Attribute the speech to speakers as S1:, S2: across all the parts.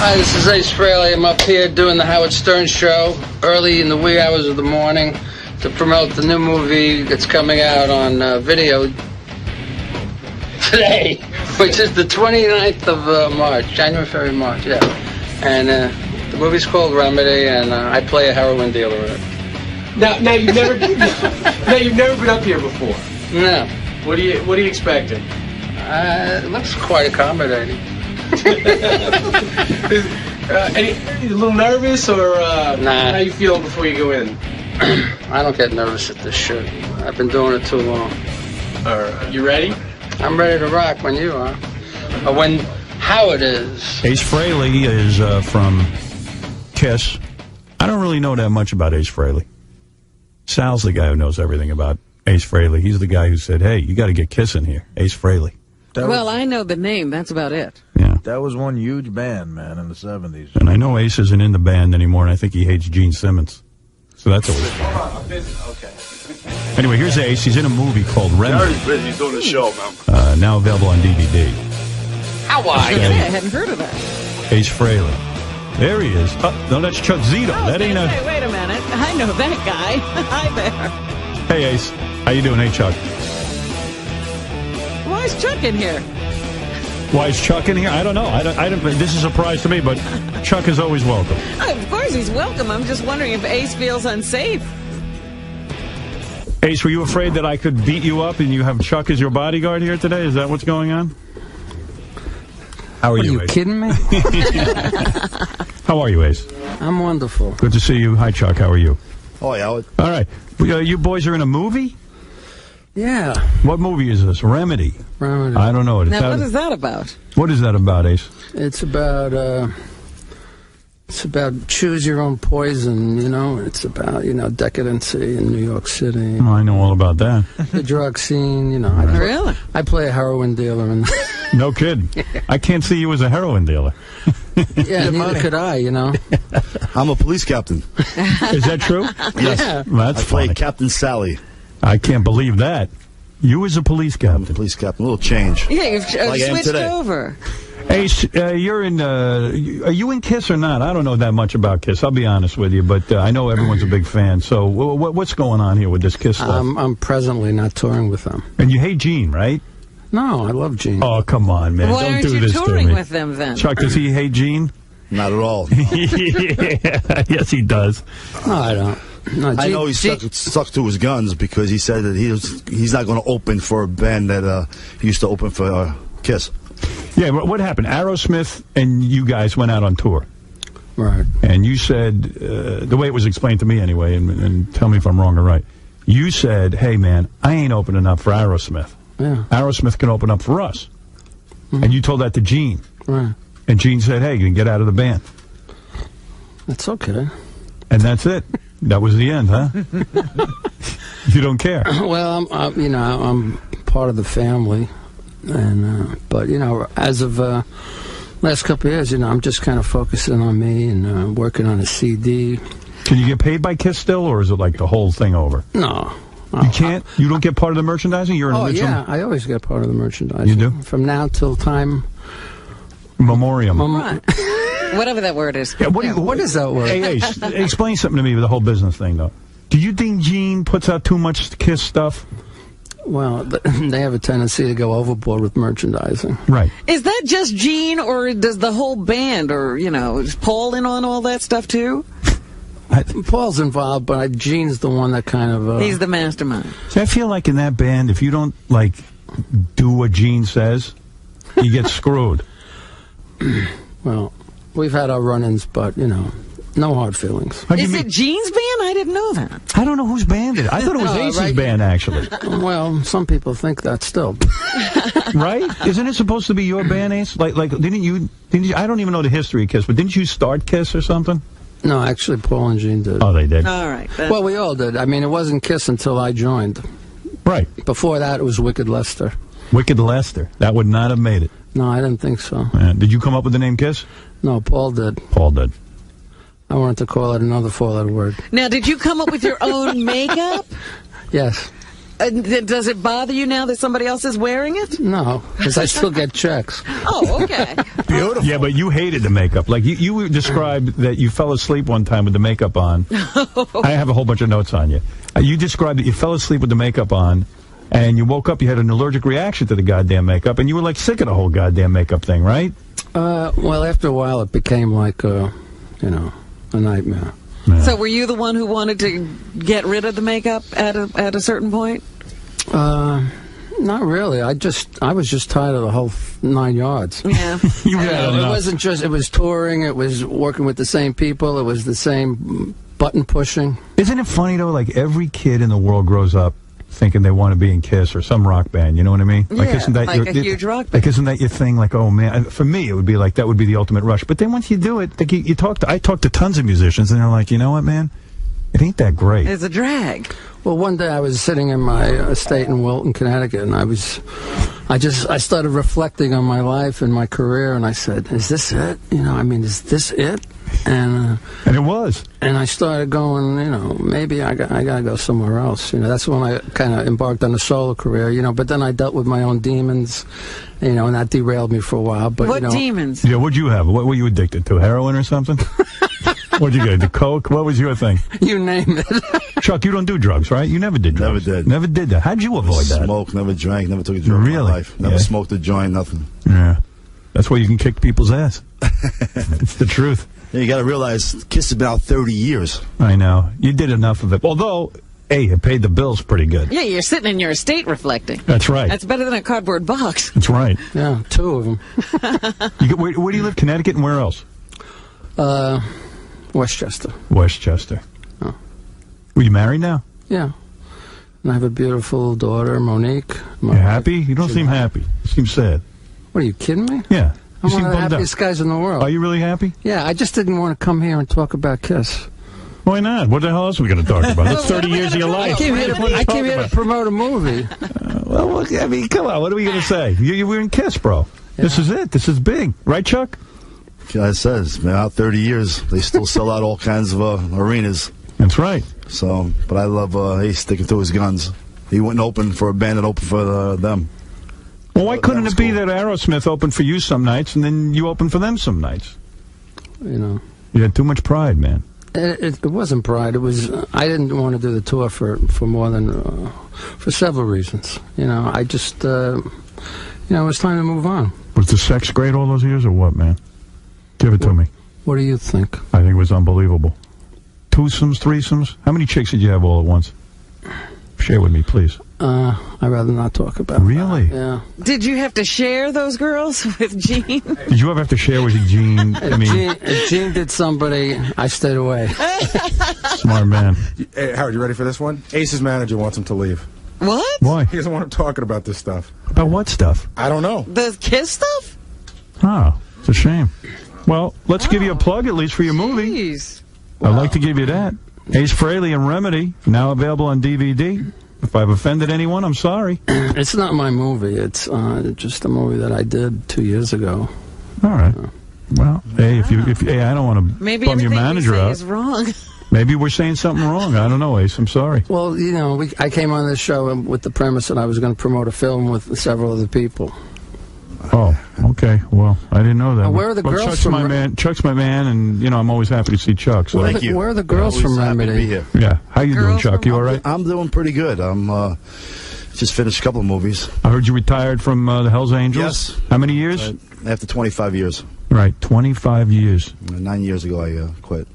S1: Hi, this is Ace Frehley. I'm up here doing the Howard Stern show early in the wee hours of the morning to promote the new movie that's coming out on video today, which is the 29th of March, January, February, March, yeah. And the movie's called Remedy, and I play a heroin dealer in it.
S2: Now you've never been up here before.
S1: No.
S2: What are you expecting?
S1: It looks quite accommodating.
S2: A little nervous, or
S1: Nah.
S2: how you feel before you go in?
S1: I don't get nervous at this shit. I've been doing it too long.
S2: You ready?
S1: I'm ready to rock when you are. Or when Howard is.
S3: Ace Frehley is from Kiss. I don't really know that much about Ace Frehley. Sal's the guy who knows everything about Ace Frehley. He's the guy who said, hey, you got to get Kiss in here. Ace Frehley.
S4: Well, I know the name. That's about it.
S3: Yeah.
S5: That was one huge band, man, in the 70s.
S3: And I know Ace isn't in the band anymore, and I think he hates Gene Simmons. So that's always fun.
S2: Okay.
S3: Anyway, here's Ace. He's in a movie called Remedy.
S6: Very busy doing the show, man.
S3: Now available on DVD.
S1: How are you?
S4: I hadn't heard of that.
S3: Ace Frehley. There he is. Oh, no, that's Chuck Zito. That ain't a...
S4: Wait a minute. I know that guy. Hi there.
S3: Hey, Ace. How you doing? Hey, Chuck.
S4: Why is Chuck in here?
S3: Why is Chuck in here? I don't know. I don't. This is a surprise to me, but Chuck is always welcome.
S4: Oh, of course he's welcome. I'm just wondering if Ace feels unsafe.
S3: Ace, were you afraid that I could beat you up and you have Chuck as your bodyguard here today? Is that what's going on? How are you, Ace?
S1: Kidding me?
S3: How are you, Ace?
S1: I'm wonderful.
S3: Good to see you. Hi, Chuck. How are you?
S5: Oh, yeah.
S3: All right. You boys are in a movie?
S1: Yeah.
S3: What movie is this? Remedy.
S1: Remedy.
S3: I don't know.
S4: Now, what is that about?
S3: What is that about, Ace?
S1: It's about choose your own poison, you know. It's about, decadency in New York City.
S3: Oh, I know all about that.
S1: The drug scene, you know.
S4: Really?
S1: I play a heroin dealer. And
S3: No kidding. I can't see you as a heroin dealer.
S1: yeah, neither could I, you know.
S5: I'm a police captain.
S3: Is that true?
S5: Yes.
S1: Yeah.
S3: Well, that's
S5: I play
S3: funny.
S5: Captain Sally.
S3: I can't believe that. You as a police
S5: I'm a
S3: captain.
S5: police captain. A little change.
S4: Yeah, you've
S5: Like I am
S4: switched
S5: today.
S4: over.
S3: Ace, you're in. Are you in Kiss or not? I don't know that much about Kiss. I'll be honest with you, but I know everyone's a big fan. So what's going on here with this Kiss stuff?
S1: I'm presently not touring with them.
S3: And you hate Gene, right?
S1: No, I love Gene.
S3: Oh, come on, man!
S4: Why
S3: Don't
S4: aren't
S3: do
S4: you
S3: this to
S4: touring
S3: me.
S4: with them then?
S3: Chuck, does he hate Gene?
S5: Not at all.
S3: Yeah, yes, he does.
S1: No, I don't. No,
S5: I know he's stuck to his guns because he said that he's not going to open for a band that he used to open for Kiss.
S3: Yeah, what happened? Aerosmith and you guys went out on tour.
S1: Right.
S3: And you said, the way it was explained to me anyway, and tell me if I'm wrong or right, you said, hey, man, I ain't opening up for Aerosmith.
S1: Yeah.
S3: Aerosmith can open up for us. Mm-hmm. And you told that to Gene.
S1: Right.
S3: And Gene said, hey, you can get out of the band.
S1: That's okay.
S3: And that's it. That was the end, huh? You don't care.
S1: Well, I'm part of the family. And but as of last couple of years, I'm just kind of focusing on me and working on a CD.
S3: Can you get paid by Kiss still, or is it like the whole thing over?
S1: No,
S3: You can't. You don't get part of the merchandising. You're an original.
S1: Yeah, I always get part of the merchandising.
S3: You do?
S1: From now till time
S3: Memoriam.
S4: Right. Whatever that word is.
S3: Yeah,
S1: what is that word?
S3: Hey, explain something to me with the whole business thing, though. Do you think Gene puts out too much Kiss stuff?
S1: Well, they have a tendency to go overboard with merchandising.
S3: Right.
S4: Is that just Gene, or does the whole band, or, is Paul in on all that stuff, too?
S1: Paul's involved, but Gene's the one that kind of...
S4: He's the mastermind.
S3: See, I feel like in that band, if you don't, do what Gene says, you get screwed.
S1: Well, we've had our run-ins, but, no hard feelings.
S4: Is it Gene's band? I didn't know that.
S3: I don't know whose band it is. I thought it was Ace's
S1: right.
S3: band, actually.
S1: Well, some people think that still.
S3: Right? Isn't it supposed to be your band, Ace? Didn't you? I don't even know the history of Kiss, but didn't you start Kiss or something?
S1: No, actually, Paul and Gene did.
S3: Oh, they did.
S4: All right.
S1: Well, we all did. I mean, it wasn't Kiss until I joined.
S3: Right.
S1: Before that, it was Wicked Lester.
S3: Wicked Lester. That would not have made it.
S1: No, I didn't think so.
S3: Did you come up with the name Kiss?
S1: No, Paul did.
S3: Paul did.
S1: I wanted to call it another four-letter word.
S4: Now, did you come up with your own makeup?
S1: Yes.
S4: Does it bother you now that somebody else is wearing it?
S1: No, because I still get checks.
S4: Oh, okay.
S5: Beautiful.
S3: Yeah, but you hated the makeup. Like, you described that you fell asleep one time with the makeup on. I have a whole bunch of notes on you. You described that you fell asleep with the makeup on, and you woke up, you had an allergic reaction to the goddamn makeup, and you were, like, sick of the whole goddamn makeup thing, right?
S1: Well, after a while, it became like, a nightmare.
S3: Yeah.
S4: So were you the one who wanted to get rid of the makeup at a certain point?
S1: Not really. I was just tired of the whole 9 yards.
S4: Yeah.
S1: It wasn't just. It was touring. It was working with the same people. It was the same button pushing.
S3: Isn't it funny, though? Like, every kid in the world grows up thinking they want to be in Kiss or some rock band. You know what I mean?
S4: Yeah, like a huge rock band.
S3: Like, isn't that your thing? Like, oh man, for me, it would be like that would be the ultimate rush. But then once you do it, like I talk to tons of musicians, and they're like, you know what, man, it ain't that great.
S4: It's a drag.
S1: Well, one day I was sitting in my estate in Wilton, Connecticut, and I started reflecting on my life and my career, and I said, "Is this it? Is this it?" And
S3: it was.
S1: And I started going, maybe I gotta go somewhere else. That's when I kind of embarked on a solo career. But then I dealt with my own demons, and that derailed me for a while. But
S4: what demons?
S3: Yeah, what'd you have? What were you addicted to? Heroin or something? What'd you get? The coke? What was your thing?
S1: You name it.
S3: Chuck, you don't do drugs, right? You never did drugs.
S5: Never did
S3: that. How'd you avoid that?
S5: Smoked, never drank, never took a drug in my life. Never smoked a joint, nothing.
S3: Yeah. That's why you can kick people's ass. It's the truth.
S5: Yeah, you got to realize, Kiss has been out 30 years.
S3: I know. You did enough of it. Although, hey, it paid the bills pretty good.
S4: Yeah, you're sitting in your estate reflecting.
S3: That's right.
S4: That's better than a cardboard box.
S3: That's right.
S1: Yeah, 2 of them.
S3: Where do you live? Connecticut, and where else?
S1: Westchester.
S3: Westchester.
S1: Oh.
S3: Were you married now?
S1: Yeah. And I have a beautiful daughter, Monique.
S3: You happy? You don't seem happy. You seem sad.
S1: What, are you kidding me?
S3: Yeah.
S1: I'm one of the happiest guys in the world.
S3: Are you really happy?
S1: Yeah, I just didn't want to come here and talk about Kiss.
S3: Why not? What the hell else are we going to talk about? That's 30 years of your life.
S1: I came here to promote a movie.
S3: Well, I mean, come on. What are we going to say? You were in Kiss, bro. Yeah. This is it. This is big. Right, Chuck?
S5: Like I said, it's been out 30 years. They still sell out all kinds of arenas.
S3: That's right.
S5: So, but I love Ace sticking to his guns. He wouldn't open for a band that opened for them.
S3: Well, why couldn't it be that Aerosmith opened for you some nights and then you opened for them some nights?
S1: You
S3: had too much pride, man.
S1: It wasn't pride. It was I didn't want to do the tour for more than for several reasons. I just it was time to move on.
S3: Was the sex great all those years or what, man? Give it to me.
S1: What do you think?
S3: I think it was unbelievable. Twosomes, threesomes. How many chicks did you have all at once? Share with me, please.
S1: I'd rather not talk about
S3: Really?
S1: that. Yeah.
S4: Did you have to share those girls with Gene?
S3: Did you ever have to share with Gene?
S1: If Gene did somebody, I stayed away.
S3: Smart man.
S7: Hey, Howard, you ready for this one? Ace's manager wants him to leave.
S4: What?
S3: Why?
S7: He doesn't want him talking about this stuff.
S3: About what stuff?
S7: I don't know.
S4: The Kiss stuff?
S3: Oh, it's a shame. Well, let's give you a plug at least for your movie.
S4: Jeez.
S3: I'd like to give you that. Ace Frehley and Remedy, now available on DVD. If I've offended anyone, I'm sorry.
S1: It's not my movie. It's just a movie that I did 2 years ago.
S3: All right. Well, hey, hey, I don't want to bum your manager out.
S4: Is wrong.
S3: Maybe we're saying something wrong. I don't know, Ace. I'm sorry.
S1: Well, I came on this show with the premise that I was going to promote a film with several other people.
S3: Oh, okay. Well, I didn't know that.
S1: Where are the girls
S3: Chuck's
S1: from?
S3: Chuck's my man, and I'm always happy to see Chuck. So.
S5: Thank you.
S1: Where are the girls from
S5: Happy to be
S1: Remedy?
S5: here.
S3: Yeah. How you doing, Chuck? You all right?
S5: I'm doing pretty good. I'm just finished a couple of movies.
S3: I heard you retired from the Hells Angels.
S5: Yes.
S3: How many years?
S5: After 25 years.
S3: Right, 25 years.
S5: 9 years ago, I quit.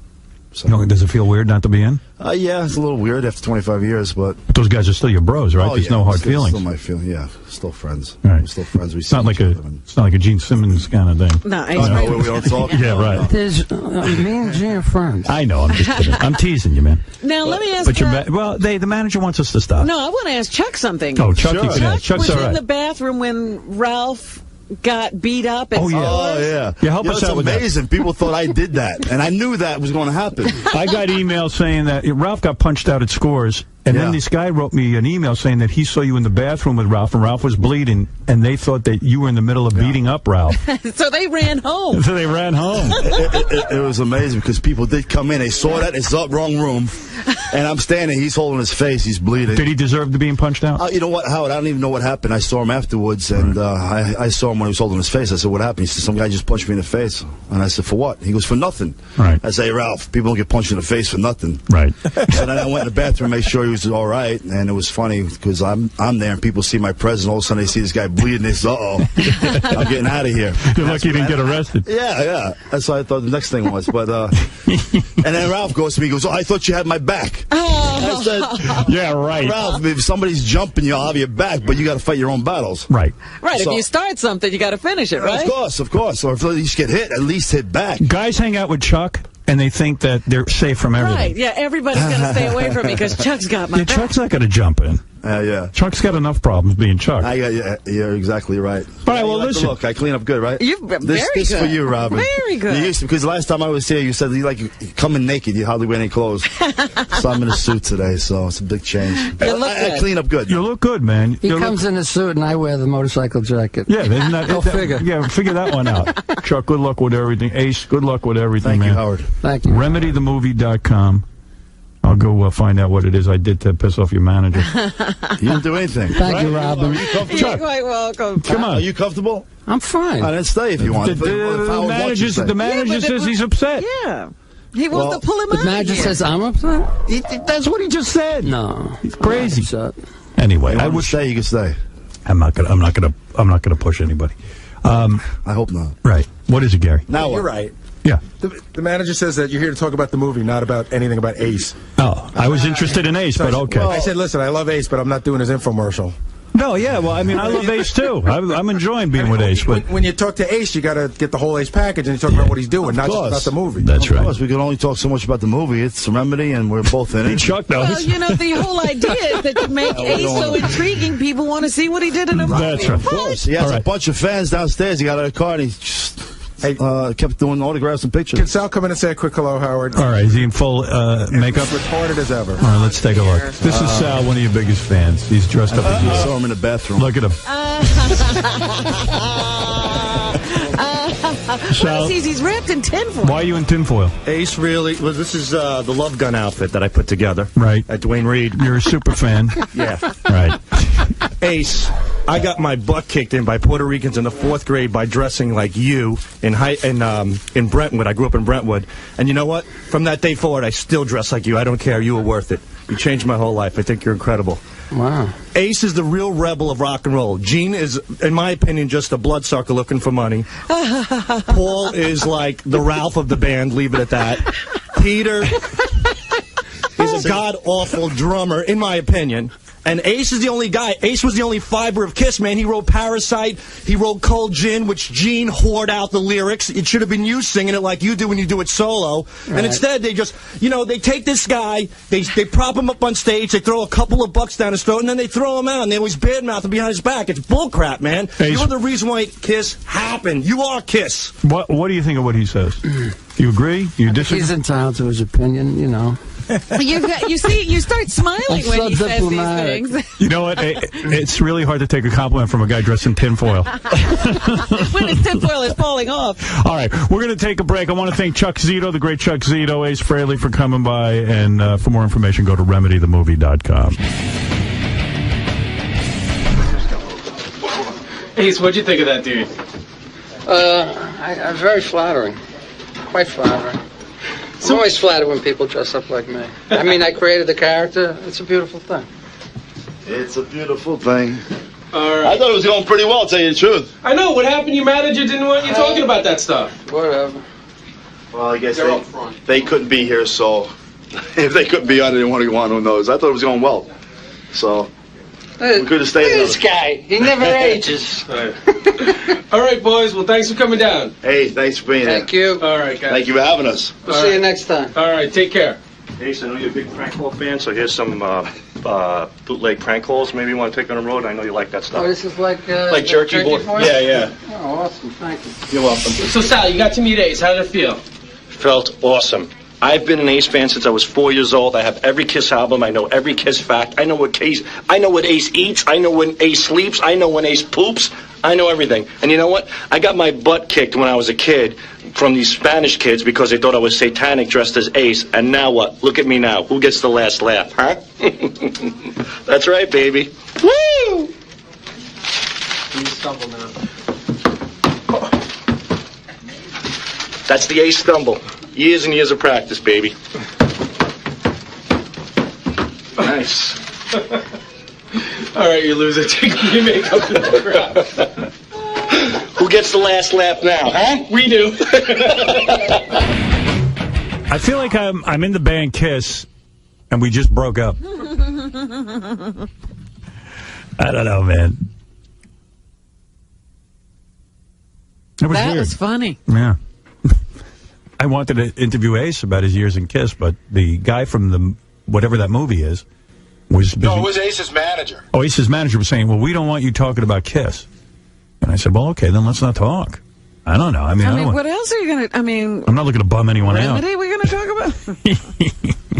S5: So.
S3: Does it feel weird not to be in?
S5: Yeah, it's a little weird after 25 years, but
S3: those guys are still your bros, right? There's no hard feelings.
S5: Still my feeling, yeah. Still friends.
S3: Right.
S5: We're still friends.
S3: It's not like a Gene Simmons kind of thing.
S4: No,
S5: we don't talk.
S3: Yeah, right.
S1: There's me and Gene are friends.
S3: I know. I'm just kidding. I'm teasing you, man.
S4: Now let me ask.
S3: But the manager wants us to stop.
S4: No, I want to ask Chuck something.
S3: Oh, Chuck,
S5: sure.
S3: you can ask. Chuck's
S4: was
S3: all right.
S4: in the bathroom when Ralph got beat up at Stores.
S5: Oh, yeah.
S3: Yeah, help us out with that.
S5: It's amazing. People thought I did that, and I knew that was going to happen.
S3: I got emails saying that Ralph got punched out at Scores, And then this guy wrote me an email saying that he saw you in the bathroom with Ralph, and Ralph was bleeding, and they thought that you were in the middle of beating up Ralph.
S4: So they ran home.
S3: So they ran home.
S5: It was amazing because people did come in. They saw that. It's the wrong room. And I'm standing. He's holding his face. He's bleeding.
S3: Did he deserve to being punched out?
S5: You know what, Howard? I don't even know what happened. I saw him afterwards, and I saw him when he was holding his face. I said, what happened? He said, some guy just punched me in the face. And I said, for what? He goes, for nothing.
S3: Right.
S5: I say, hey, Ralph, people don't get punched in the face for nothing.
S3: Right.
S5: So then I went in the bathroom to make sure he was all right, and it was funny because I'm there, and people see my presence. All of a sudden, they see this guy bleeding. They say, uh-oh, I'm getting out of here.
S3: You're lucky you didn't get arrested.
S5: Yeah. That's what I thought the next thing was. But and then Ralph goes to me, he goes, oh, I thought you had my back. I said,
S3: yeah, right.
S5: Ralph, if somebody's jumping you, I'll have your back, but you got to fight your own battles.
S3: Right.
S4: Right,
S5: So-
S4: if you start something, you got to finish it, right?
S5: Of course. Or if you get hit, at least hit back.
S3: Guys hang out with Chuck, and they think that they're safe from everything.
S4: Right, yeah, everybody's going to stay away from me because Chuck's got my
S3: Yeah,
S4: back.
S3: Chuck's not going to jump in.
S5: Yeah.
S3: Chuck's got enough problems being Chuck.
S5: You're exactly right.
S3: All right, well,
S5: You like the
S3: listen.
S5: look, I clean up good, right?
S4: Very
S5: This
S4: good.
S5: for you, Robin.
S4: Very good.
S5: You used to, because last time I was here, you said you coming naked. You hardly wear any clothes. So I'm in a suit today, so it's a big change.
S4: You look
S5: I
S4: good.
S5: clean up good.
S3: You look good, man.
S1: He comes in a suit and I wear the motorcycle jacket.
S3: Yeah, isn't that,
S1: Go figure.
S3: Yeah, figure that one out. Chuck, good luck with everything. Ace, good luck with everything,
S5: Thank
S3: man.
S5: you, Howard.
S1: Thank you.
S3: RemedyTheMovie.com. I'll go find out what it is I did to piss off your manager.
S5: You didn't do anything.
S1: Thank you, Robin.
S4: You're quite welcome.
S3: Come on.
S5: Are you comfortable?
S1: I'm fine.
S5: I didn't stay if you want.
S3: The manager says he's upset.
S4: Yeah. He wants to pull him
S1: The
S4: out.
S1: manager
S4: again.
S1: says I'm upset?
S3: That's what he just said.
S1: No.
S3: He's crazy.
S1: Upset.
S3: Anyway,
S5: I would stay. You can stay.
S3: I'm not gonna push anybody.
S5: I hope not.
S3: Right. What is it, Gary?
S5: Now what?
S7: You're right.
S3: Yeah.
S7: The manager says that you're here to talk about the movie, not about anything about Ace.
S3: Oh, I was interested in Ace, but okay.
S7: I said, listen, I love Ace, but I'm not doing his infomercial.
S3: No, yeah, well, I mean, I love Ace, too. I'm enjoying being with Ace, but...
S7: When you talk to Ace, you got to get the whole Ace package, and you talk about what he's doing, not just
S5: course.
S7: about the movie.
S3: That's
S5: Of
S3: right.
S5: course, we can only talk so much about the movie. It's Remedy, and we're both in it.
S3: Chuck knows.
S4: Well, you know, the whole idea is that to make Ace so intriguing, people want to see what he did in a movie.
S3: That's right.
S5: Of course. He has
S3: All
S5: a
S3: right.
S5: bunch of fans downstairs. He got out of the car, and he just kept doing autographs and pictures.
S7: Can Sal come in and say a quick hello, Howard?
S3: All right, is he in full makeup?
S7: Retarded as ever.
S3: All right, let's take a look. This is Sal, one of your biggest fans. He's dressed up
S5: I
S3: as you.
S5: saw him in the bathroom.
S3: Look at him. Sal,
S4: He's wrapped in tinfoil.
S3: why are you in tinfoil?
S8: Ace really, well, this is the Love Gun outfit that I put together.
S3: Right.
S8: At Dwayne Reed.
S3: You're a super fan.
S8: Yeah.
S3: Right.
S8: Ace, I got my butt kicked in by Puerto Ricans in the 4th grade by dressing like you in Brentwood. I grew up in Brentwood. And you know what? From that day forward, I still dress like you. I don't care. You were worth it. You changed my whole life. I think you're incredible.
S1: Wow.
S8: Ace is the real rebel of rock and roll. Gene is, in my opinion, just a bloodsucker looking for money. Paul is like the Ralph of the band. Leave it at that. Peter is a god-awful drummer, in my opinion. And Ace is the only guy. Ace was the only fiber of Kiss, man. He wrote Parasite. He wrote Cold Gin, which Gene whored out the lyrics. It should have been you singing it like you do when you do it solo.
S1: Right.
S8: And instead, they just, they take this guy, they prop him up on stage, they throw a couple of bucks down his throat, and then they throw him out, and they always badmouth him behind his back. It's bullcrap, man.
S3: Ace.
S8: You're the reason why Kiss happened. You are Kiss.
S3: What do you think of what he says? You agree? You disagree?
S1: He's entitled to his opinion, you know.
S4: You see, you start smiling
S1: I'm
S4: when
S1: so
S4: he says
S1: diplomatic.
S4: these things.
S3: You know what? It's really hard to take a compliment from a guy dressed in tinfoil.
S4: When his tinfoil is falling off.
S3: All right, we're going to take a break. I want to thank Chuck Zito, the great Chuck Zito, Ace Frehley for coming by. And for more information, go to RemedyTheMovie.com.
S2: Ace, what'd you think of that dude?
S1: I'm very flattering. Quite flattering. I'm always flattered when people dress up like me. I mean, I created the character. It's a beautiful thing.
S5: It's a beautiful thing.
S2: All
S5: I
S2: right.
S5: thought it was going pretty well, to tell you the truth.
S2: I know. What happened? Your manager didn't want you talking about that stuff.
S1: Whatever.
S5: Well, I guess
S2: They're up front.
S5: they couldn't be here, so if they couldn't be on, they didn't want to go on. Who knows? I thought it was going well. So we could have stayed.
S1: Look at this guy. He never ages.
S2: All right, boys. Well, thanks for coming down.
S5: Hey, thanks for being here.
S1: Thank you.
S2: All right, guys.
S5: Thank you for having us.
S1: We'll see you next time.
S2: All right. Take care.
S8: Ace, I know you're a big prank call fan, so here's some bootleg prank calls maybe you want to take on the road. I know you like that
S1: Oh,
S8: stuff.
S1: this is like
S8: jerky boy.
S1: for
S8: Yeah,
S1: you?
S8: yeah.
S1: Oh, awesome. Thank you.
S8: You're welcome.
S2: So, Sal, you got to meet Ace. How did it feel?
S8: Felt awesome.
S6: I've been an Ace fan since I was 4 years old. I have every Kiss album. I know every Kiss fact. I know what Ace eats. I know when Ace sleeps. I know when Ace poops. I know everything. And you know what? I got my butt kicked when I was a kid from these Spanish kids because they thought I was satanic dressed as Ace. And now what? Look at me now. Who gets the last laugh, huh? That's right, baby. Woo!
S2: You stumble now.
S6: That's the Ace stumble. Years and years of practice, baby. Nice.
S2: All right, you loser. Take your makeup and the crowd.
S6: Who gets the last laugh now, huh?
S2: We do.
S3: I feel like I'm in the band Kiss, and we just broke up. I don't know, man. It was
S4: That
S3: weird.
S4: was funny.
S3: Yeah. I wanted to interview Ace about his years in Kiss, but the guy from whatever that movie is was busy.
S7: No, it was Ace's manager.
S3: Oh, Ace's manager was saying, well, we don't want you talking about Kiss. And I said, well, okay, then let's not talk. I don't know. I mean,
S4: what else are you going to,
S3: I'm not looking to bum anyone out.
S4: Remedy we're going to talk about?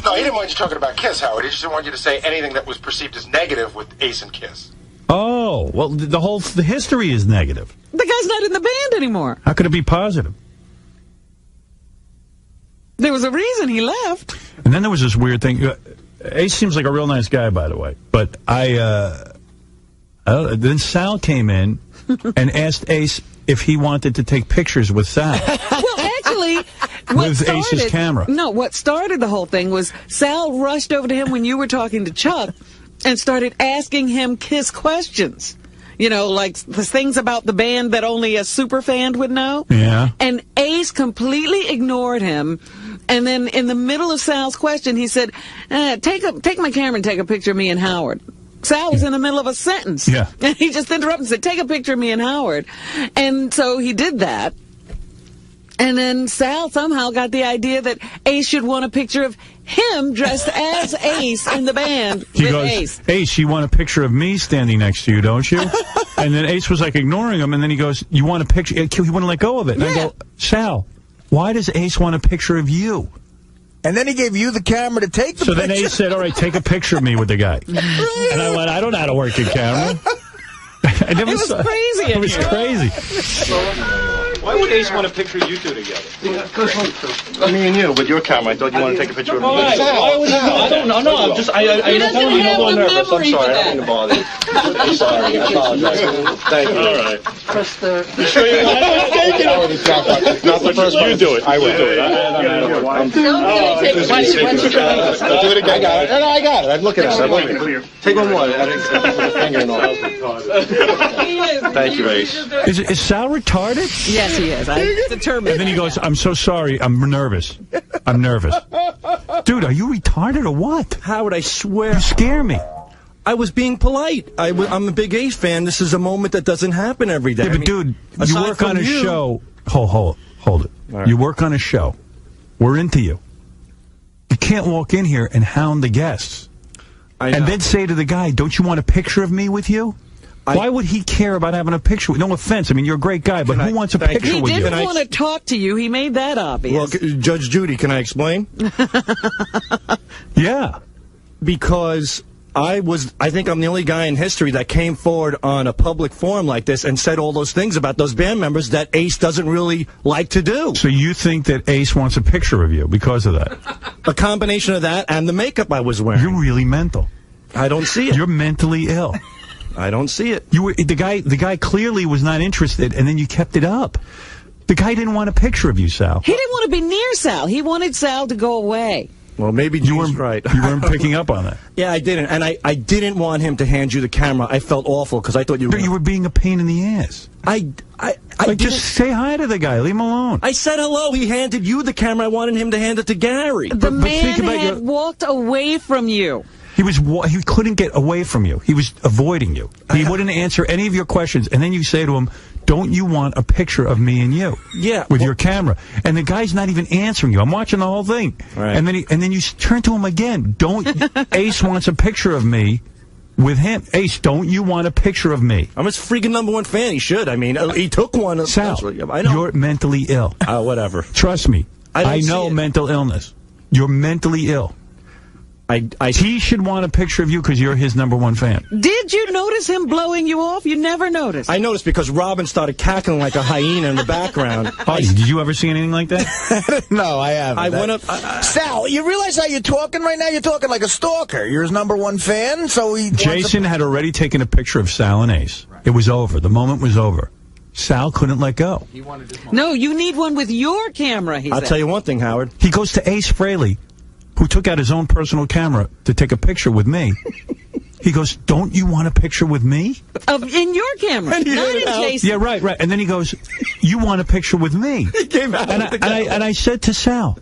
S7: No, he didn't want you talking about Kiss, Howard. He just didn't want you to say anything that was perceived as negative with Ace and Kiss.
S3: Oh, well, the history is negative.
S4: The guy's not in the band anymore.
S3: How could it be positive?
S4: There was a reason he left.
S3: And then there was this weird thing. Ace seems like a real nice guy, by the way. But then Sal came in and asked Ace if he wanted to take pictures with Sal.
S4: Well, actually,
S3: with Ace's camera.
S4: No, what started the whole thing was Sal rushed over to him when you were talking to Chuck and started asking him Kiss questions. You know, like the things about the band that only a super fan would know.
S3: Yeah.
S4: And Ace completely ignored him. And then in the middle of Sal's question, he said, take my camera and take a picture of me and Howard. Sal was in the middle of a sentence.
S3: Yeah.
S4: And he just interrupted and said, take a picture of me and Howard. And so he did that. And then Sal somehow got the idea that Ace should want a picture of him dressed as Ace in the band
S3: He
S4: with
S3: goes, Ace, you want a picture of me standing next to you, don't you? And then Ace was like ignoring him, and then he goes, you want a picture? He wouldn't let go of it. And I go, Sal, why does Ace want a picture of you?
S9: And then he gave you the camera to take the
S3: picture. So
S9: picture.
S3: Then Ace said, all right, take a picture of me with the guy. And I went, I don't know how to work your camera. And
S4: It was crazy.
S3: It was crazy.
S6: Why would Ace want a picture of you two together? Me and you, with your camera. I thought you wanted to take a picture of me.
S2: Why? Why would you?
S6: I don't know. No, I'm just. I'm telling you, I'm a little nervous. I'm sorry. I don't mean to bother you. I'm sorry. I apologize. Thank you. All right.
S2: Press the...
S6: You sure you want to take it? Not the first one. You do it. I will do it.
S7: Do it again. I got it. No, I got it. I'm looking at it.
S6: Take one more. Finger and all. Thank you, Ace.
S3: Is Sal retarded?
S4: Yes, he is. I determined.
S3: And then he goes, I'm so sorry. I'm nervous. I'm nervous. Dude, are you retarded or what?
S8: Howard, I swear.
S3: You scare me.
S8: I was being polite. I'm a big Ace fan. This is a moment that doesn't happen every day.
S3: Yeah, but dude, you work on a show. Hold it. Right. You work on a show. We're into you. You can't walk in here and hound the guests. And then say to the guy, don't you want a picture of me with you? Why would he care about having a picture? No offense. I mean, you're a great guy, but who wants a picture with you?
S4: He didn't want to talk to you. He made that obvious.
S8: Well, Judge Judy, can I explain?
S3: Yeah.
S8: Because I think I'm the only guy in history that came forward on a public forum like this and said all those things about those band members that Ace doesn't really like to do.
S3: So you think that Ace wants a picture of you because of that?
S8: A combination of that and the makeup I was wearing.
S3: You're really mental.
S8: I don't see it.
S3: You're mentally ill.
S8: I don't see it.
S3: You were the guy clearly was not interested, and then you kept it up. The guy didn't want a picture of you, Sal.
S4: He didn't want to be near Sal. He wanted Sal to go away.
S8: Well, maybe you weren't right.
S3: You weren't picking up on that.
S8: Yeah, I didn't, and I didn't want him to hand you the camera. I felt awful because I thought you were.
S3: But you were being a pain in the ass.
S8: I
S3: just say hi to the guy. Leave him alone.
S8: I said hello. He handed you the camera. I wanted him to hand it to Gary.
S4: The man had walked away from you.
S3: He couldn't get away from you. He was avoiding you. He wouldn't answer any of your questions. And then you say to him, don't you want a picture of me and you?
S8: Yeah.
S3: With your camera. And the guy's not even answering you. I'm watching the whole thing.
S8: Right.
S3: And then you turn to him again. Ace wants a picture of me with him. Ace, don't you want a picture of me?
S8: I'm his freaking #1 fan. He should. I mean, he took one.
S3: Sal,
S8: I know.
S3: you're mentally ill.
S8: Whatever.
S3: Trust me. I know
S8: see it.
S3: mental illness. You're mentally ill. He should want a picture of you because you're his #1 fan.
S4: Did you notice him blowing you off? You never noticed.
S8: I noticed because Robin started cackling like a hyena in the background.
S3: Did you ever see anything like that?
S9: No, I haven't.
S8: I went up.
S9: Sal, you realize how you're talking right now? You're talking like a stalker. You're his #1 fan, so he.
S3: Jason had already taken a picture of Sal and Ace. It was over. The moment was over. Sal couldn't let go.
S4: No, you need one with your camera, he
S8: I'll
S4: said.
S8: tell you one thing, Howard.
S3: He goes to Ace Frehley, who took out his own personal camera to take a picture with me. He goes, don't you want a picture with me?
S4: In your camera, not in Jason.
S3: Yeah, right. And then he goes, you want a picture with me?
S8: He came out
S3: and I said to Sal,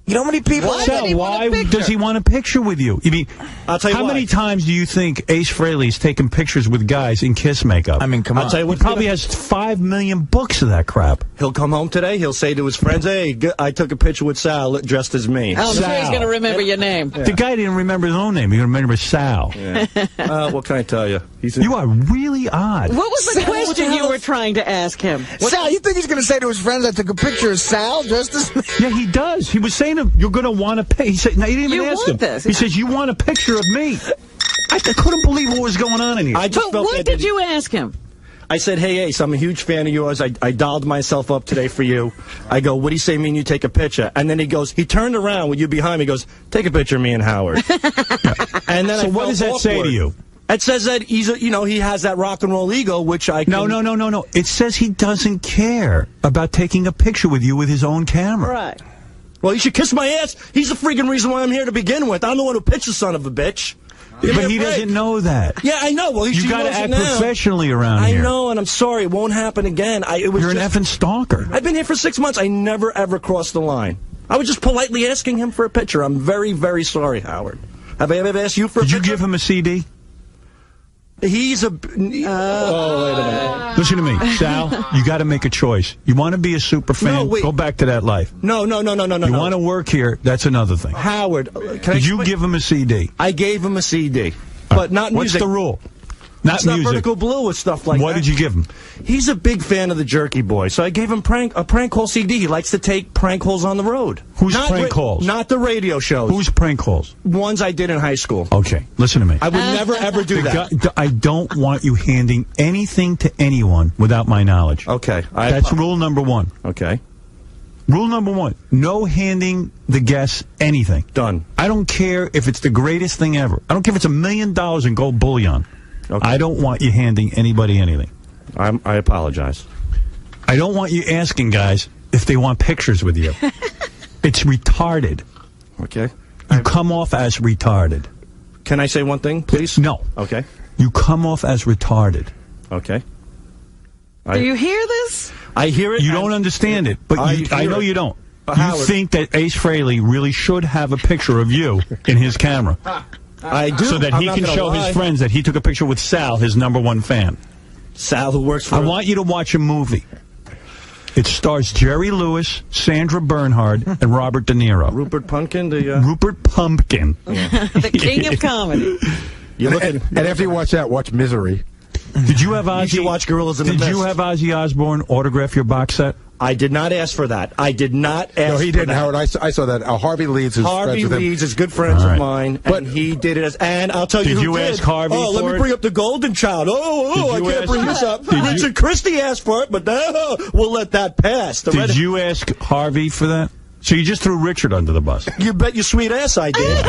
S9: you know how many people...
S3: Sal, why does he want a picture with you? You mean,
S8: I'll tell you
S3: how
S8: why.
S3: many times do you think Ace Frehley's taken pictures with guys in Kiss makeup?
S9: I mean, come on.
S8: I'll tell you what,
S3: He probably has 5 million books of that crap.
S8: He'll come home today. He'll say to his friends, "Hey, I took a picture with Sal dressed as me."
S4: I'm sure he's
S3: Sal.
S4: going to remember your name.
S3: The guy didn't remember his own name. He remembered Sal.
S8: Yeah. What can I tell you?
S3: You are really odd.
S4: What was the question you were trying to ask him?
S9: Sal, you think he's going to say to his friends, I took a picture of Sal dressed as me?
S3: Yeah, he does. He was saying to him, you're going to want to pay. He said, no, he didn't even
S4: You
S3: ask
S4: want
S3: him.
S4: this.
S3: He says, you want a picture of me. I couldn't believe what was going on in here.
S4: But what did you ask him?
S8: I said, "Hey, Ace, I'm a huge fan of yours. I dialed myself up today for you." I go, "What do you say me and you take a picture?" And then he turned around with you behind me, goes, "Take a picture of me and Howard." And then
S3: So what does that say to you?
S8: It says that he has that rock and roll ego, which I can...
S3: No. It says he doesn't care about taking a picture with you with his own camera.
S4: Right.
S8: Well, you should kiss my ass. He's the freaking reason why I'm here to begin with. I'm the one who pitched the son of a bitch.
S3: But he doesn't know that.
S8: Yeah, I know. Well,
S3: You got to act professionally around here.
S8: I know, and I'm sorry. It won't happen again.
S3: You're an effing stalker.
S8: I've been here for 6 months. I never, ever crossed the line. I was just politely asking him for a picture. I'm very, very sorry, Howard. Have I ever asked you for a picture?
S3: Did you give him a CD?
S8: He's a... oh, wait a minute.
S3: Listen to me, Sal. You got to make a choice. You want to be a super fan?
S8: No, wait.
S3: Go back to that life.
S8: No.
S3: You want to work here? That's another thing.
S8: Howard,
S3: Did you give him a CD?
S8: I gave him a CD, but not
S3: What's
S8: music.
S3: the rule? Not
S8: It's
S3: music.
S8: not Vertical Blue or stuff like that.
S3: What did you give him?
S8: He's a big fan of the Jerky Boy, so I gave him a prank call CD. He likes to take prank calls on the road.
S3: Whose prank calls?
S8: Not the radio shows.
S3: Whose prank calls?
S8: Ones I did in high school.
S3: Okay, listen to me.
S8: I would never, ever do that.
S3: I don't want you handing anything to anyone without my knowledge.
S8: Okay.
S3: That's rule number 1.
S8: Okay.
S3: Rule number 1. No handing the guests anything.
S8: Done.
S3: I don't care if it's the greatest thing ever. I don't care if it's $1 million in gold bullion.
S8: Okay.
S3: I don't want you handing anybody anything.
S8: I apologize.
S3: I don't want you asking guys if they want pictures with you. It's retarded.
S8: Okay.
S3: You come off as retarded.
S8: Can I say one thing, please?
S3: No.
S8: Okay.
S3: You come off as retarded.
S8: Okay.
S4: Do you hear this?
S8: I hear it.
S3: You don't understand it, but I know you don't. You
S8: Howard.
S3: think that Ace Frehley really should have a picture of you in his camera.
S8: I do.
S3: So that he can show his friends that he took a picture with Sal, his #1 fan.
S8: Sal, who works for...
S3: I want you to watch a movie. It stars Jerry Lewis, Sandra Bernhard, and Robert De Niro.
S8: Rupert Pumpkin,
S3: Rupert Pumpkin.
S4: The king of comedy.
S10: And after you watch that, watch Misery.
S3: Did you have Ozzy?
S8: You should watch Gorillas in the Mist.
S3: Did you have Ozzy Osbourne autograph your box set?
S8: I did not ask for that. I did not ask
S10: No, he
S8: for
S10: didn't,
S8: that.
S10: Howard. I saw that. Harvey Leeds is
S8: Harvey
S10: friends with him.
S8: Leeds is good friends of mine, and he did it as... And I'll tell you
S3: Did
S8: who
S3: you
S8: did.
S3: ask Harvey
S8: Oh, let
S3: for
S8: me
S3: it?
S8: bring up the Golden Child. I
S3: Did you
S8: can't
S3: ask-
S8: bring this up.
S3: Did you-
S8: Richard Christie asked for it, but we'll let that pass.
S3: Did you ask Harvey for that? So you just threw Richard under the bus.
S8: You bet your sweet ass I did.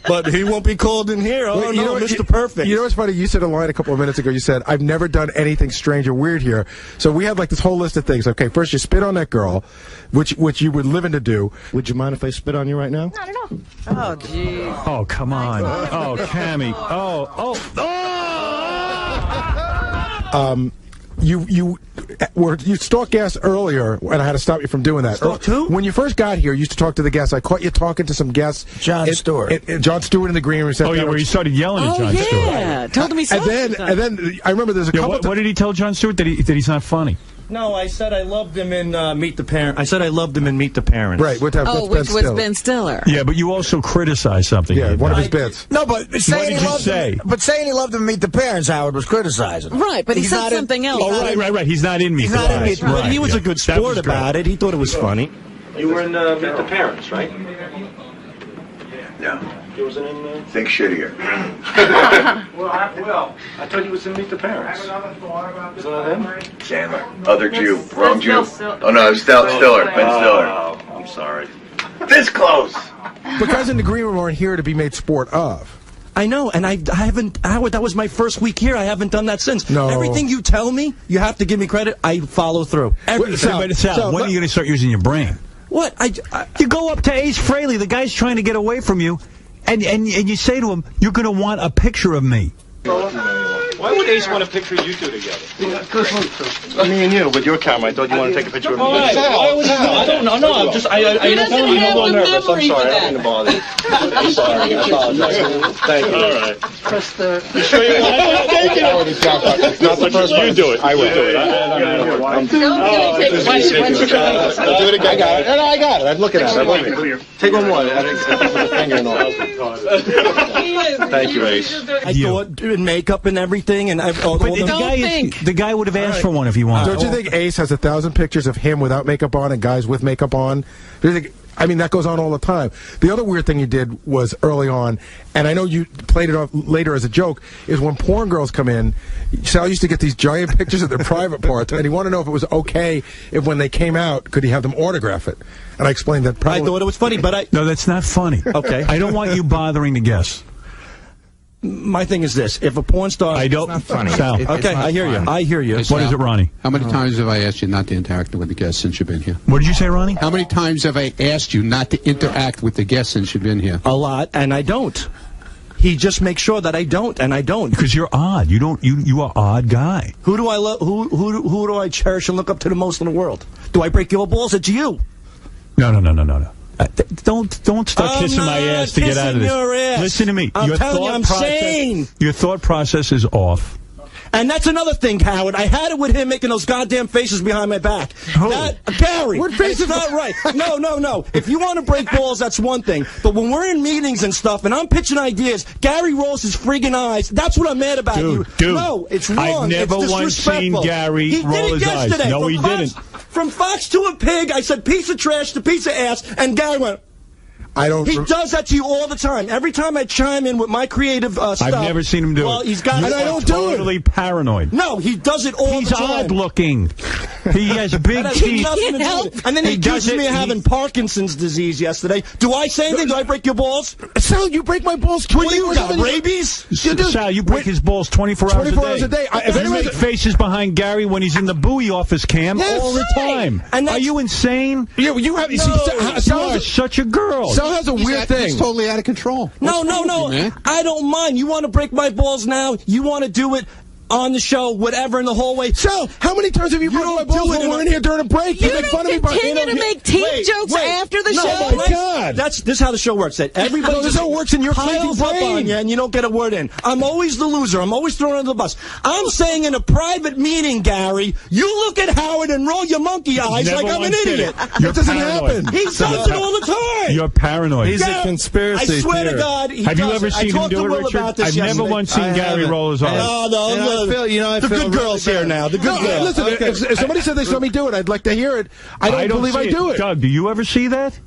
S8: But he won't be called in here. Oh,
S10: Well,
S8: no, Mr. Perfect.
S10: You know what's funny? You said a line a couple of minutes ago. You said, I've never done anything strange or weird here. So we had like this whole list of things. Okay, first you spit on that girl, which you were living to do.
S8: Would you mind if I spit on you right now?
S11: Not at all.
S4: Oh, gee.
S3: Oh, come on. Oh, Cammy. Oh.
S10: You stalked guests earlier, and I had to stop you from doing that.
S8: Stalked who?
S10: When you first got here, you used to talk to the guests. I caught you talking to some guests.
S9: John Stewart.
S10: John Stewart in the green room.
S3: Oh, yeah, where you started yelling at John Stewart.
S4: Yeah. Told him he sucked.
S10: And then I remember there's a couple.
S3: What did he tell John Stewart? That he's not funny?
S8: No, I said I loved him in Meet the Parents. I said I loved him in Meet the Parents.
S10: Right. What time?
S4: Oh, which was Ben Stiller.
S3: Yeah, but you also criticized something.
S10: Yeah,
S3: like
S10: one of
S3: that.
S10: his bits.
S9: No, but saying
S3: did
S9: he
S3: you
S9: loved
S3: say?
S9: him, but saying he loved him to meet the parents, Howard, was criticizing.
S4: Right, but he
S9: He's
S4: said
S9: not in-
S4: something else.
S3: Oh, right. He's not in me.
S9: He's not in me.
S8: But he was a good sport about it. He thought it was funny.
S6: You were in Meet the Parents, right?
S11: No.
S6: You wasn't in...
S11: Think shittier.
S6: I thought you was in Meet the Parents. Isn't that him?
S11: Sandler. Other Jew. Wrong Jew. Oh, no, it was Stiller. Ben Stiller.
S6: Oh, I'm sorry.
S11: This close.
S10: But guys in the green room aren't here to be made sport of.
S8: I know, and I haven't, Howard, that was my first week here. I haven't done that since.
S10: No.
S8: Everything you tell me, you have to give me credit. I follow through. Everything.
S3: Sal, when are you going to start using your brain?
S8: What?
S3: You go up to Ace Frehley, the guy's trying to get away from you, and you say to him, you're going to want a picture of me.
S6: Why would Ace want a picture of you two together? Me and you, with your camera. I thought you wanted to take a picture of me.
S8: I don't know. No, I'm just. I'm a little nervous. I'm sorry. I didn't mean to bother you. I'm sorry. I apologize. Thank you. All right.
S9: Press the...
S6: It's not the first one. You do it. I will do it.
S9: I'll do it again. I got it. No, I got it. I'm looking at it.
S6: Take one more. Thank you, Ace.
S8: I thought in makeup and everything, and
S3: the guy would have asked for one if he wanted.
S10: Don't you think Ace has 1,000 pictures of him without makeup on and guys with makeup on? I mean, that goes on all the time. The other weird thing you did was early on, and I know you played it off later as a joke, is when porn girls come in, Sal used to get these giant pictures of their private parts, and he wanted to know if it was okay if when they came out, could he have them autograph it? And I explained that probably...
S8: I thought it was funny, but
S3: No, that's not funny.
S8: Okay.
S3: I don't want you bothering the guests.
S8: My thing is this: if a porn star,
S3: I don't.
S12: It's not funny.
S3: Sal.
S8: Okay, I hear you. I hear you.
S3: What is it, Ronnie?
S12: How many times have I asked you not to interact with the guests since you've been here?
S3: What did you say, Ronnie?
S12: How many times have I asked you not to interact with the guests since you've been here?
S8: A lot, and I don't. He just makes sure that I don't, and I don't.
S3: Because you're odd. You are odd guy.
S8: Who do I love? Who do I cherish and look up to the most in the world? Do I break your balls? It's you.
S3: No. Don't start kissing my ass to get out of this.
S8: Your ass.
S3: Listen to me.
S8: I'm telling you, I'm sane.
S3: Your thought process is off.
S8: And that's another thing, Howard. I had it with him making those goddamn faces behind my back.
S3: Who?
S8: Gary. It's not right. No. If you want to break balls, that's one thing. But when we're in meetings and stuff, and I'm pitching ideas, Gary rolls his friggin' eyes. That's what I'm mad about.
S3: Dude.
S8: No, it's wrong.
S3: I've never once seen Gary roll his eyes. No, he didn't.
S8: From Fox to a pig, I said piece of trash to piece of ass, and Gary went... He does that to you all the time. Every time I chime in with my creative stuff.
S3: I've never seen him do it.
S8: Well, he's got.
S10: And I don't do it.
S3: Totally paranoid.
S8: No, he does it all the time.
S3: He's odd looking. He has big teeth.
S8: And then he accuses me of having Parkinson's disease yesterday. Do I say anything? Do I break your balls?
S10: Sal, you break my balls 24
S8: hours a day. What, you got rabies?
S3: Sal, you break his balls 24 hours a day. You make faces behind Gary when he's in the Bowie office cam all the time. Are you insane?
S10: Yeah, you have.
S3: You are such a girl.
S10: Sal has a weird thing.
S12: He's totally out of control.
S8: No. I don't mind. You want to break my balls now? You want to do it on the show, whatever, in the hallway.
S10: Sal, how many times have you broken my balls when we're in here during a break?
S4: You make fun of me. Continue to make teeth jokes after the show.
S10: Oh my God!
S8: This is how the show works. That everybody
S10: this is how it works in your
S8: piles up on you, and you don't get a word in. I'm always the loser. I'm always thrown under the bus. I'm saying in a private meeting, Gary, you look at Howard and roll your monkey eyes like I'm an idiot.
S3: That
S8: doesn't happen. He does it all the time.
S3: You're paranoid.
S10: He's a conspiracy
S8: I swear to God, he
S3: Have
S8: does
S3: you ever seen him do it, Richard? I've never once seen Gary roll his eyes.
S8: The good girls here now. The good girls.
S10: Listen, if somebody said they saw me do it, I'd like to hear it. I don't believe I do it.
S3: Doug, do you ever see that?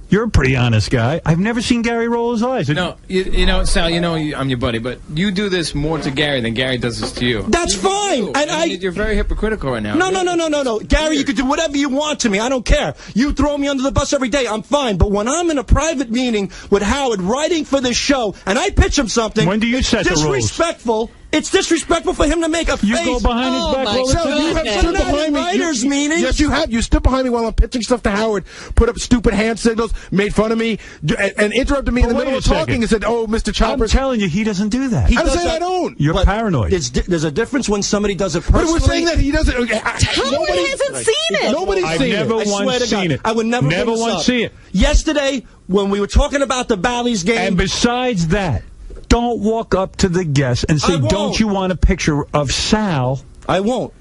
S3: You're a pretty honest guy. I've never seen Gary roll his eyes.
S13: No, you know, Sal, I'm your buddy, but you do this more to Gary than Gary does this to you.
S8: That's fine. And
S13: you're very hypocritical right now.
S8: No. Gary, you can do whatever you want to me. I don't care. You throw me under the bus every day. I'm fine. But when I'm in a private meeting with Howard writing for this show, and I pitch him something,
S3: when do you set the rules?
S8: Disrespectful. It's disrespectful for him to make a face.
S3: You go behind his back all the time.
S10: You have stood behind me.
S8: Writers' meetings.
S10: Yes, you have. You stood behind me while I'm pitching stuff to Howard, put up stupid hand signals, made fun of me, and interrupted me in the middle of talking and said, "Oh, Mr. Chopper."
S3: I'm telling you, he doesn't do that.
S10: I'm saying I don't.
S3: You're paranoid.
S8: There's a difference when somebody does it personally.
S10: But we're saying that he doesn't.
S4: Howard hasn't seen it.
S10: Nobody's seen it.
S3: I've never once seen it.
S8: I would never
S3: once see it.
S8: Yesterday, when we were talking about the Bally's game.
S3: And besides that, don't walk up to the guest and say, "Don't you want a picture of Sal?"
S8: I won't.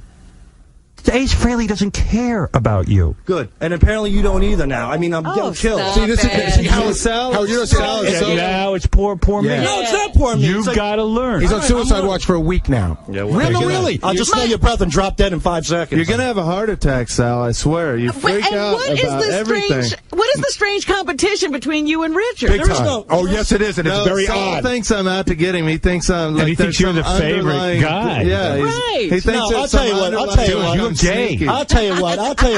S3: Ace Frehley doesn't care about you.
S8: Good. And apparently you don't either now. I mean, I'm getting killed.
S4: stop
S10: See, this is
S4: it.
S10: see how Sal. You know, Sal.
S3: Now it's poor me.
S10: Yeah.
S8: No, it's not poor me.
S3: You've got to learn.
S10: He's on suicide watch for a week now.
S8: Yeah,
S10: Really?
S8: I'll just slow your breath and drop dead in 5 seconds.
S14: You're gonna have a heart attack, Sal. I swear. You freak out about everything.
S4: What is the strange competition between you and Richard?
S10: Big time. Oh, yes, it is, and it's very
S14: Sal
S10: odd.
S14: thinks I'm out to get him. He thinks I'm like
S3: he thinks you're the favorite
S14: underlying
S3: guy.
S14: Yeah,
S4: Right.
S14: he thinks
S8: No, I'll tell you what.
S3: You're gay.
S8: I'll tell you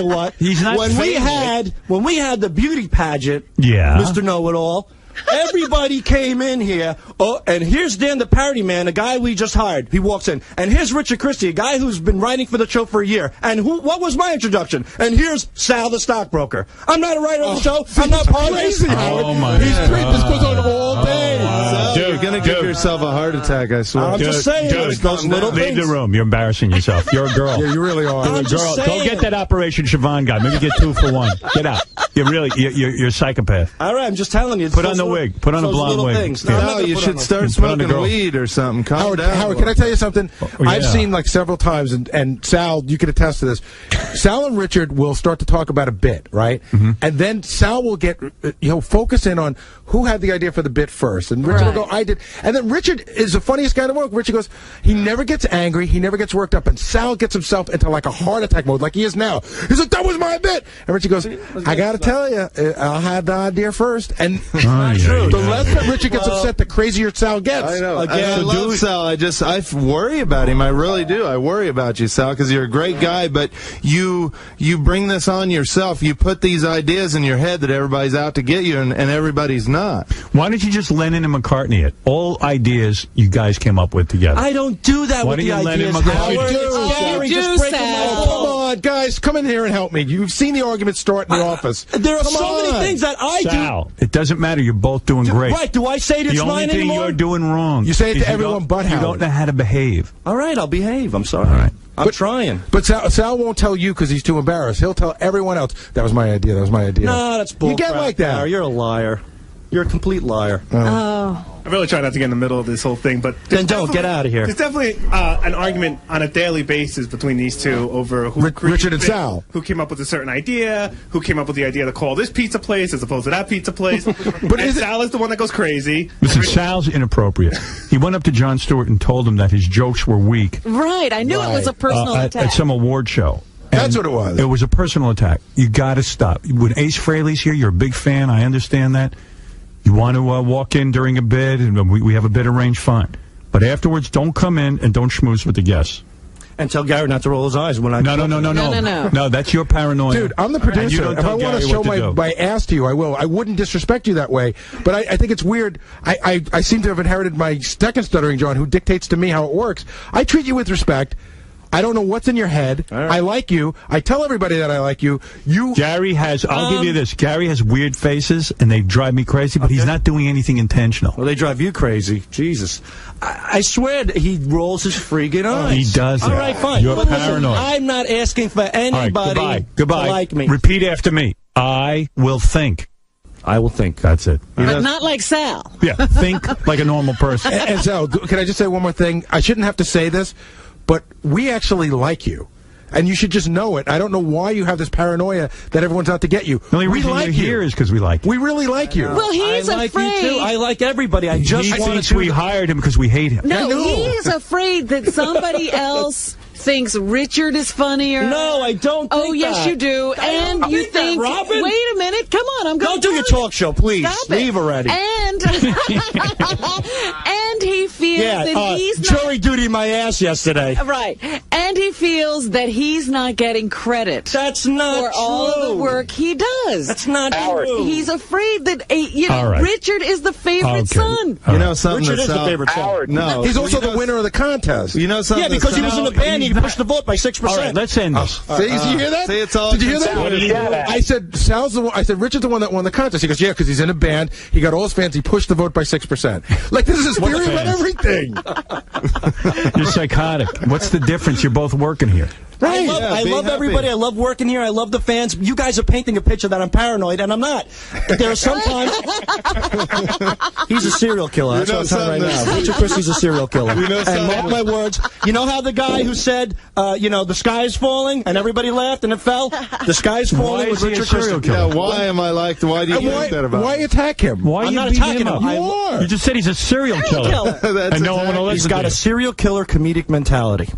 S8: what.
S3: He's not
S8: when we had the beauty pageant,
S3: Yeah.
S8: Mr. Know-It-All, everybody came in here. Oh, and here's Dan the Parody Man, a guy we just hired. He walks in, and here's Richard Christie, a guy who's been writing for the show for a year. And what was my introduction? And here's Sal the stockbroker. I'm not a writer on the show. I'm not part of it.
S3: Oh my
S10: He's
S3: God.
S10: great. This goes on all day.
S14: Sal, you're gonna give yourself a heart attack. I swear.
S8: I'm just saying,
S3: Dude,
S8: those little
S3: leave
S8: things.
S3: the room. You're embarrassing yourself. You're a girl.
S10: Yeah, you really are.
S8: I'm just
S3: Girl,
S8: saying.
S3: go get that Operation Siobhan guy. Maybe get 2 for 1. Get out. You're a psychopath.
S8: All right, I'm just telling you.
S3: Put on the wig. Put on a blonde wig.
S8: Things. No, I'm not
S14: Sal,
S8: gonna
S14: you
S8: put
S14: should
S8: on
S14: start
S3: Put on a
S14: smoking
S3: girl.
S14: weed or something. Calm down.
S10: Howard, can I tell you something?
S3: yeah.
S10: I've seen like several times, and Sal, you can attest to this. Sal and Richard will start to talk about a bit, right? And then Sal will get, focus in on who had the idea for the bit first. And Richard will go, I did. And then Richard is the funniest guy in the world. Richard goes, he never gets angry. He never gets worked up. And Sal gets himself into like a heart attack mode, like he is now. He's like, that was my bit. And Richard goes, I got to tell you, I had the idea first. And the less that Richard gets upset, the crazier Sal gets.
S14: I know.
S8: Again,
S14: I love Sal. I worry about him. I really do. I worry about you, Sal, because you're a great guy, but you bring this on yourself. You put these ideas in your head that everybody's out to get you, and everybody's not.
S3: Why don't you just Lennon and McCartney it? All ideas you guys came up with together.
S8: I don't do that
S3: Why
S8: with
S3: don't
S8: the
S3: you let
S8: ideas,
S3: him go?
S8: Howard.
S3: You do.
S8: It's Gary
S4: You
S8: just
S4: do,
S8: breaking
S4: Sal.
S8: my
S10: Oh, come on, guys, come in here and help me. You've seen the argument start in the office.
S8: There are
S10: Come
S8: so
S10: on.
S8: many things that I
S3: Sal, it doesn't matter. You're both doing great.
S8: Right, do I say it's
S3: The only
S8: mine
S3: thing
S8: anymore?
S3: you're doing wrong.
S10: You say it to
S3: is you
S10: everyone
S3: don't-
S10: but
S3: You
S10: Howard.
S3: don't know how to behave.
S8: All right, I'll behave. I'm sorry.
S3: All right.
S8: I'm trying.
S10: But Sal won't tell you because he's too embarrassed. He'll tell everyone else, that was my idea, that was my idea.
S8: No, that's bull
S10: You get
S8: crap,
S10: like that.
S8: Howard. You're a liar. You're a complete liar.
S15: I really try not to get in the middle of this whole thing, but
S8: Then don't get out of here.
S15: There's definitely an argument on a daily basis between these two over who
S10: Richard and Sal.
S15: who came up with a certain idea, who came up with the idea to call this pizza place as opposed to that pizza place. But Sal is the one that goes crazy.
S3: Listen, Sal's inappropriate. He went up to Jon Stewart and told him that his jokes were weak
S4: Right. I knew it was a personal attack.
S3: at some award show.
S10: That's what it was.
S3: It was a personal attack. You got to stop. When Ace Frehley's here, you're a big fan. I understand that. You want to walk in during a bid, and we have a bid arranged, fine. But afterwards, don't come in and don't schmooze with the guests.
S8: And tell Gary not to roll his eyes when I...
S3: No. No, that's your paranoia.
S10: Dude, I'm the
S3: And you
S10: producer.
S3: don't
S10: If I
S3: tell
S10: want to
S3: Gary
S10: show
S3: what do.
S10: my ass to you, I will. I wouldn't disrespect you that way. But I think it's weird. I seem to have inherited my second stuttering John, who dictates to me how it works. I treat you with respect. I don't know what's in your head.
S8: Right.
S10: I like you. I tell everybody that I like you.
S3: Gary has, I'll give you this, Gary has weird faces, and they drive me crazy, but he's not doing anything intentional.
S8: Well, they drive you crazy. Jesus. I swear that he rolls his freaking eyes.
S3: He does.
S8: All right, fine.
S3: You're
S8: But listen,
S3: paranoid.
S8: I'm not asking for
S3: All right,
S8: anybody
S3: goodbye.
S8: to like me.
S3: Repeat after me. I will think.
S8: I will think.
S3: That's it.
S4: But not like Sal.
S3: Yeah, think like a normal person.
S10: And Sal, can I just say one more thing? I shouldn't have to say this, but we actually like you. And you should just know it. I don't know why you have this paranoia that everyone's out to get you.
S3: The only reason you're here is because we like you.
S10: We really like you.
S4: Well, he's
S8: I like
S4: afraid.
S8: you too. I like everybody. I just
S3: He
S8: want
S3: thinks
S8: to
S3: we hired him because we hate him.
S4: No, he is afraid that somebody else thinks Richard is funnier.
S8: No, I don't think
S4: Oh, yes,
S8: that.
S4: you do.
S8: I
S4: And
S8: don't
S4: you
S8: think that,
S4: think,
S8: Robin.
S4: wait a minute, come on, I'm going
S8: Don't do your talk show, please.
S4: Stop it.
S8: Leave already.
S4: And and he feels that he's not
S8: jury duty my ass yesterday.
S4: right. And he feels that he's not getting credit.
S8: That's not
S4: for all of the
S8: true.
S4: work he does.
S8: That's not true.
S4: He's afraid that
S3: All right.
S4: Richard is the favorite son.
S14: You know something?
S8: Richard is the
S14: Sal-
S8: favorite son.
S14: No,
S10: He's also the winner of the contest.
S14: You know something?
S8: Yeah, because he was in the band, he pushed the vote by 6%.
S3: All right, let's end this.
S10: See, did you hear that?
S14: See, it's all
S10: Did you hear that? I said Sal's the one. I said Richard's the one that won the contest. He goes, yeah, because he's in a band. He got all his fans. He pushed the vote by 6%. Like this is his
S3: What
S10: theory about
S3: fans?
S10: everything.
S3: You're psychotic. What's the difference? You're both working here.
S8: Right.
S16: I
S14: be
S16: love
S14: happy.
S16: everybody. I love working here. I love the fans. You guys are painting a picture that I'm paranoid, and I'm not. There are sometimes... He's a serial killer. That's what I'm telling you right now. Richard Christie's a serial killer. And mark my words, you know how the guy who said, the sky is falling, and everybody laughed and it fell? The sky is falling with Richard Christie.
S14: Yeah, why am I like that? Why do you think that about
S10: Why
S14: me?
S10: attack him?
S3: Why
S16: I'm
S3: you
S16: not
S3: beating
S16: attacking
S3: him
S16: him.
S3: up? You just said he's a serial killer. And no one will listen
S16: He's
S3: to
S16: got
S3: you.
S16: a serial killer comedic mentality.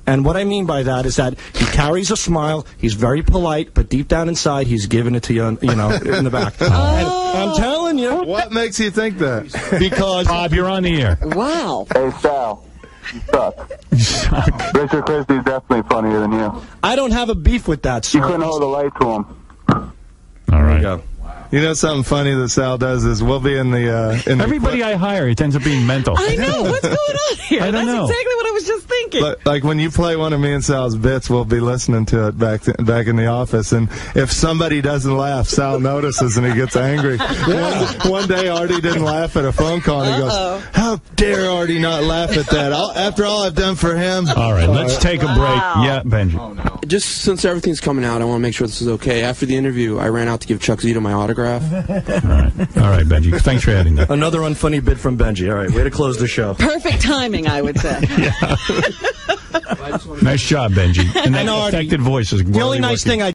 S16: And what I mean by that is that he carries a smile, he's very polite, but deep down inside, he's giving it to you, in the back. And I'm telling you.
S14: What makes you think that?
S16: Because...
S3: Bob, you're on the air.
S4: Wow.
S11: Hey, Sal. You suck.
S3: You suck.
S11: Richard Christie's definitely funnier than you.
S16: I don't have a beef with that, sir.
S11: You couldn't hold a light to him.
S3: All right.
S16: Go.
S14: You know something funny that Sal does is we'll be in the
S3: Everybody I hire, it ends up being mental.
S4: I know. What's going on here?
S3: I don't know.
S4: That's exactly what I was just thinking.
S14: like when you play one of me and Sal's bits, we'll be listening to it back in the office, and if somebody doesn't laugh, Sal notices and he gets angry. One day Artie didn't laugh at a phone call, and he goes, "How dare Artie not laugh at that? After all I've done for him."
S3: All right, let's take a break. Yeah, Benji.
S17: Oh, no. Just since everything's coming out, I want to make sure this is okay. After the interview, I ran out to give Chuck Zito my autograph.
S3: All right, Benji. Thanks for adding that.
S16: Another unfunny bit from Benji. All right, way to close the show.
S4: Perfect timing, I would say.
S3: Nice job, Benji. And that
S16: I know, Artie.
S3: affected voice is
S16: The only nice thing I